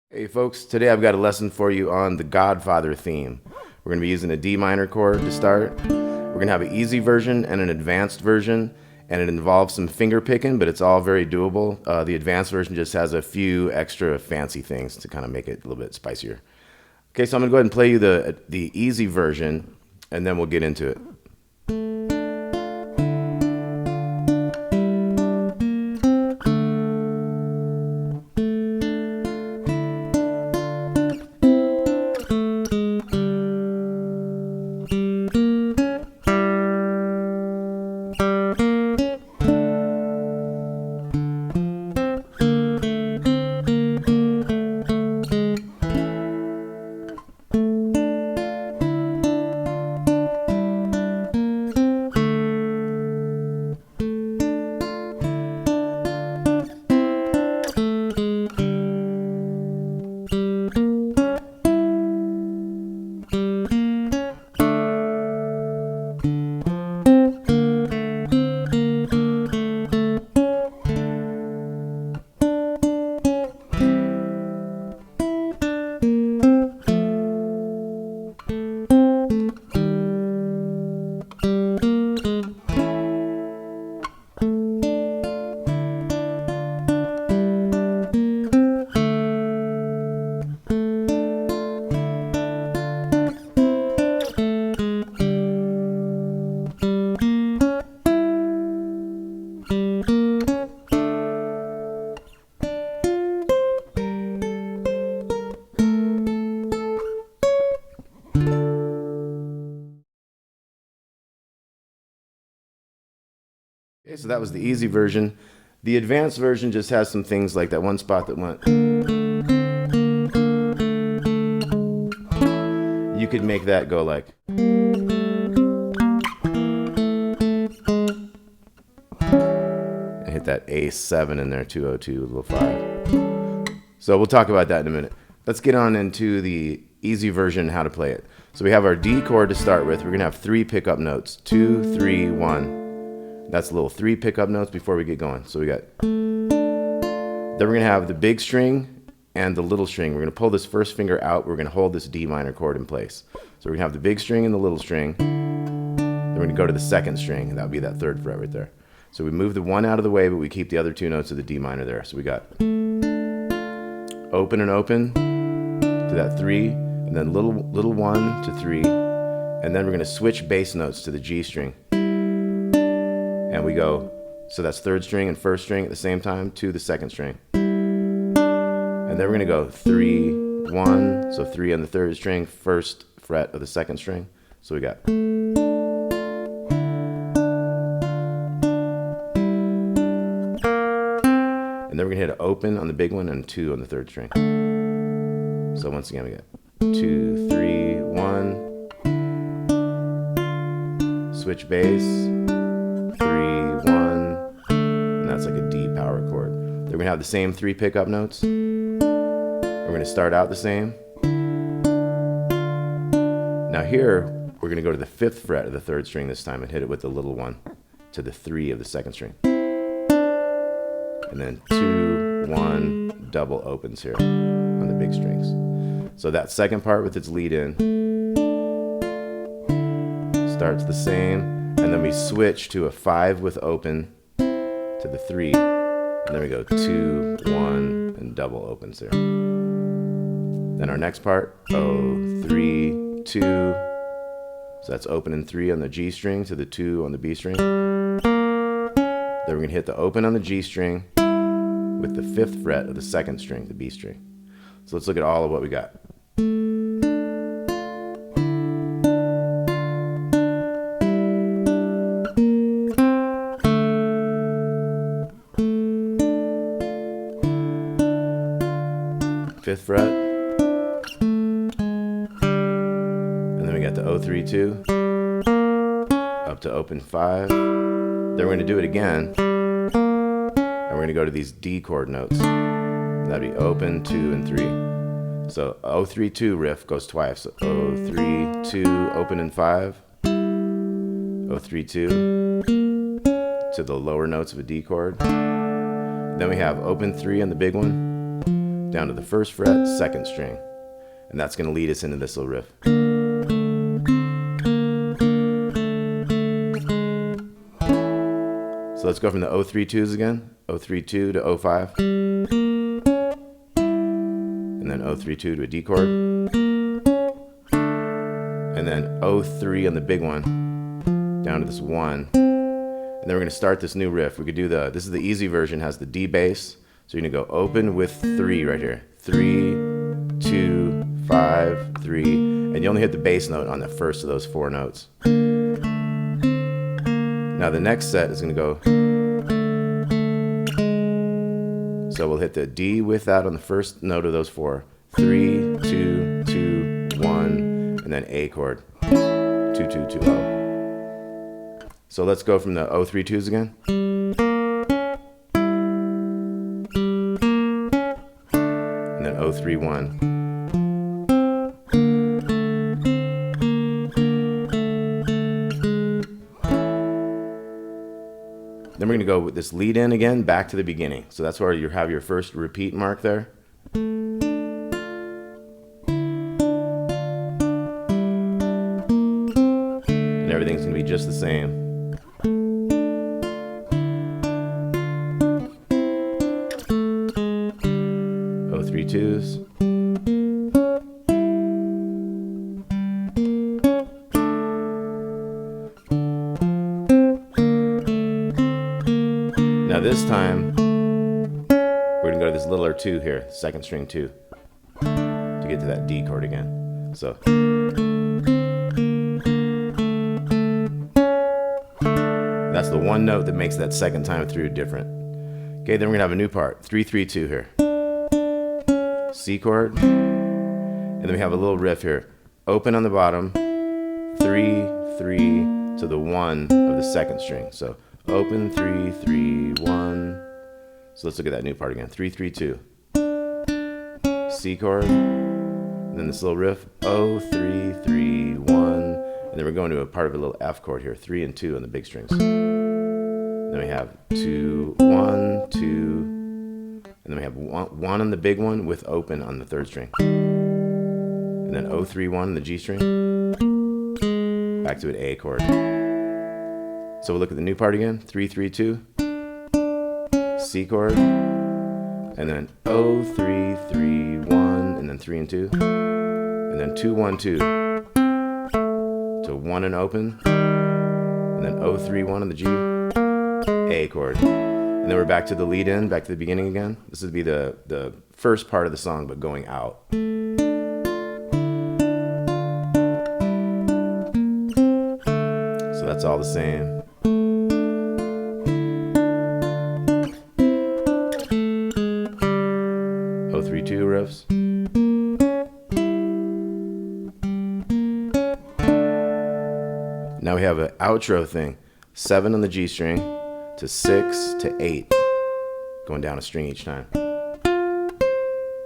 Hey folks, today I've got a lesson for you on the Godfather theme. We're going to be using a D minor chord to start. We're going to have an easy version and an advanced version, and it involves some finger picking, but it's all very doable. The advanced version just has a few extra fancy things to kind of make it a little bit spicier. Okay, so I'm going to go ahead and play you the easy version, and then we'll get into it. Okay, so that was the easy version. The advanced version just has some things like that one spot that went. You could make that go like. And hit that A7 in there, 202, little 5. So we'll talk about that in a minute. Let's get on into the easy version, how to play it. So we have our D chord to start with. We're going to have 3 pickup notes, 2, 3, 1. That's a little 3 pickup notes before we get going. So we got, then we're going to have the big string and the little string. We're going to pull this first finger out. We're going to hold this D minor chord in place. So we're going to have the big string and the little string. Then we're going to go to the second string, and that would be that 3rd fret right there. So we move the 1 out of the way, but we keep the other 2 notes of the D minor there. So we got open and open to that 3, and then little 1 to 3, and then we're going to switch bass notes to the G string. And we go, so that's 3rd string and 1st string at the same time to the 2nd string. And then we're going to go 3, 1, so 3 on the 3rd string, 1st fret of the 2nd string. So we got. And then we're going to hit an open on the big one and 2 on the 3rd string. So once again, we got 2, 3, 1, switch bass. 3, 1, and that's like a D power chord. They're going to have the same 3 pickup notes. We're going to start out the same. Now here, we're going to go to the 5th fret of the 3rd string this time and hit it with the little 1 to the 3 of the 2nd string. And then 2, 1, double opens here on the big strings. So that second part with its lead in starts the same. And then we switch to a 5 with open to the 3. And then we go 2, 1, and double opens there. Then our next part, 0, 3, 2. So that's open and 3 on the G string to the 2 on the B string. Then we're going to hit the open on the G string with the 5th fret of the 2nd string, the B string. So let's look at all of what we got. 5th fret, and then we got the 0, 3, 2, up to open 5. Then we're going to do it again, and we're going to go to these D chord notes. That'd be open, 2, and 3. So 0, 3, 2 riff goes twice. So 0, 3, 2, open and 5, 0, 3, 2 to the lower notes of a D chord. Then we have open 3 on the big one, down to the 1st fret, 2nd string. And that's going to lead us into this little riff. So let's go from the 032s again. 032 to 05. And then 032 to a D chord. And then 03 on the big one, down to this 1. And then we're going to start this new riff. We could do this is the easy version, has the D bass. So you're going to go open with 3 right here. 3, 2, 5, 3. And you only hit the bass note on the first of those 4 notes. Now the next set is going to go. So we'll hit the D with that on the first note of those 4. 3, 2, 2, 1, and then A chord. 2, 2, 2, 0. So let's go from the 032s again. And then 031. Then we're going to go with this lead in again, back to the beginning. So that's where you have your first repeat mark there. And everything's going to be just the same. Oh, 3/2s. Now this time, we're going to go to this littler 2 here, 2nd string 2, to get to that D chord again. So that's the one note that makes that second time through different. Okay, then we're going to have a new part, 3/3/2 here. C chord, and then we have a little riff here. Open on the bottom, 3, 3 to the 1 of the 2nd string. So open 3, 3, 1. So let's look at that new part again. 3/3/2. C chord. And then this little riff. 0, 3, 3, 1. And then we're going to a part of a little F chord here. 3 and 2 on the big strings. Then we have 2, 1, 2. And then we have 1 on the big one with open on the 3rd string. And then 0, 3, 1 on the G string. Back to an A chord. So we'll look at the new part again. 3/3/2, C chord, and then 0, 3, 3, 1, and then 3 and 2, and then 2, 1, 2 to 1 and open, and then 0, 3, 1 on the G, A chord, and then we're back to the lead in, back to the beginning again. This would be the first part of the song, but going out. So that's all the same. 032 riffs. Now we have an outro thing. 7 on the G string to 6 to 8. Going down a string each time. And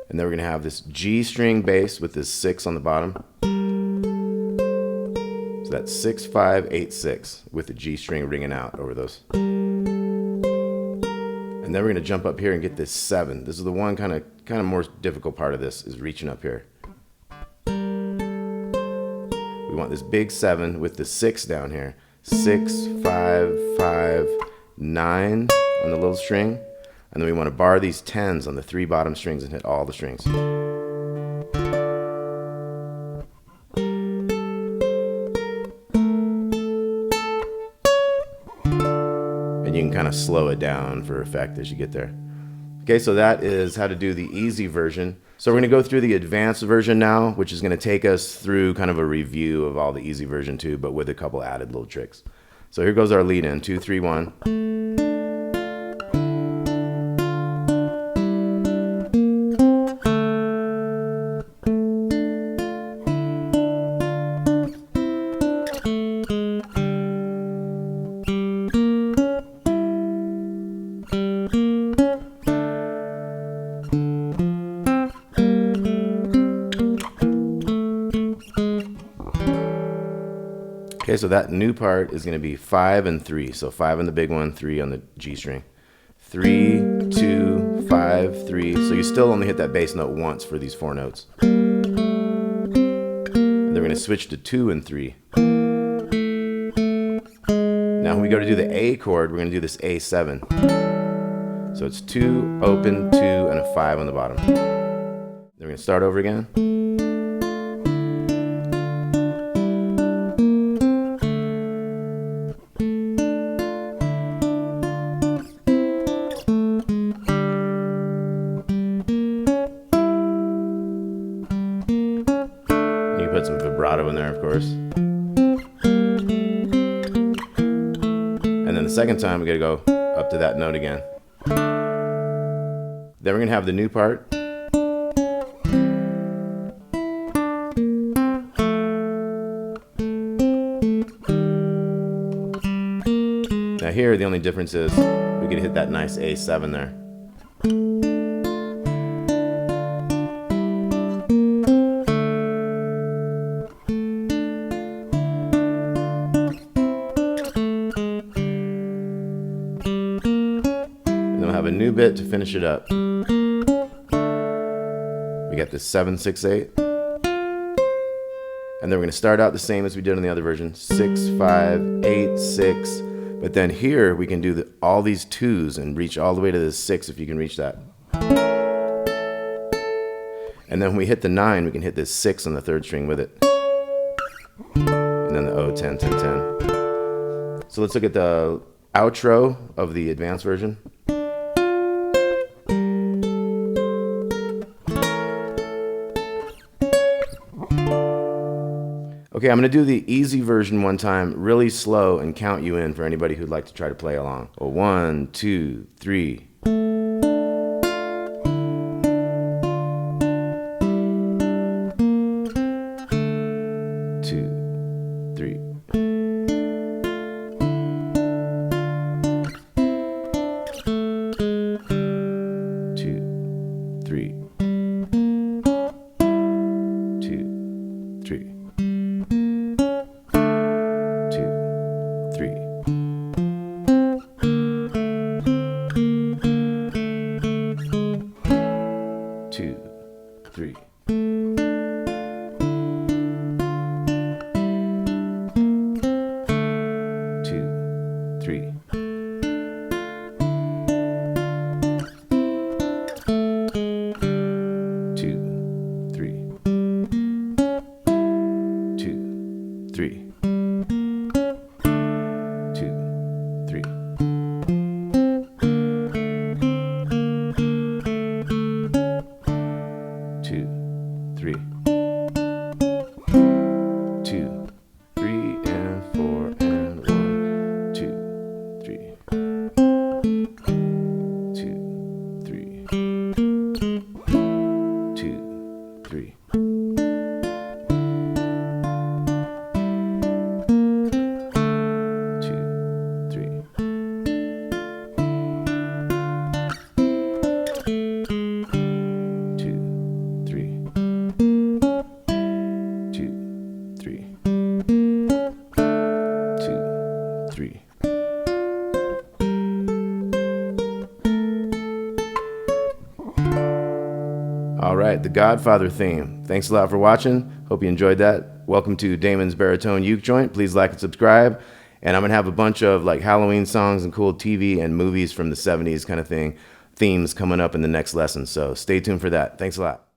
then we're going to have this G string bass with this 6 on the bottom. So that's 6, 5, 8, 6 with the G string ringing out over those. And then we're going to jump up here and get this 7. This is the one kind of more difficult part of this, is reaching up here. We want this big 7 with the 6 down here. 6, 5, 5, 9 on the little string. And then we want to bar these 10s on the 3 bottom strings and hit all the strings. And you can kind of slow it down for effect as you get there. Okay, so that is how to do the easy version. So we're going to go through the advanced version now, which is going to take us through kind of a review of all the easy version too, but with a couple added little tricks. So here goes our lead in, 2, 3, 1. Okay, so that new part is going to be 5 and 3. So 5 on the big one, 3 on the G string. 3, 2, 5, 5, 3. So you still only hit that bass note once for these 4 notes. And then we're going to switch to 2 and 3. Now when we go to do the A chord, we're going to do this A7. So it's 2, open, 2, and a 5 on the bottom. Then we're going to start over again. You can put some vibrato in there, of course. And then the second time, we got to go up to that note again. Then we're going to have the new part. Now here, the only difference is we can hit that nice A7 there. And then we'll have a new bit to finish it up. We got this 7, 6, 8. And then we're going to start out the same as we did on the other version. 6, 5, 8, 6. But then here we can do all these 2s and reach all the way to the 6 if you can reach that. And then when we hit the 9, we can hit this 6 on the 3rd string with it. And then the O, 10, 10, 10. So let's look at the outro of the advanced version. Okay, I'm going to do the easy version one time, really slow, and count you in for anybody who'd like to try to play along. Well, 1, 2, 3. 2, 3. 2, 3. 2, 3. 3. 2, 3. 2, 3. 2, 3. 2, 3. 3. 2, 3, and 4, and 1, 2, 3. 2, 3. 2, 3. 2, 3. 2, 3. 2, 3. 2, 3. All right, the Godfather theme. Thanks a lot for watching. Hope you enjoyed that. Welcome to Damon's Baritone Uke Joint. Please like and subscribe. And I'm going to have a bunch of like Halloween songs and cool TV and movies from the 70s kind of thing, themes coming up in the next lesson. So stay tuned for that. Thanks a lot.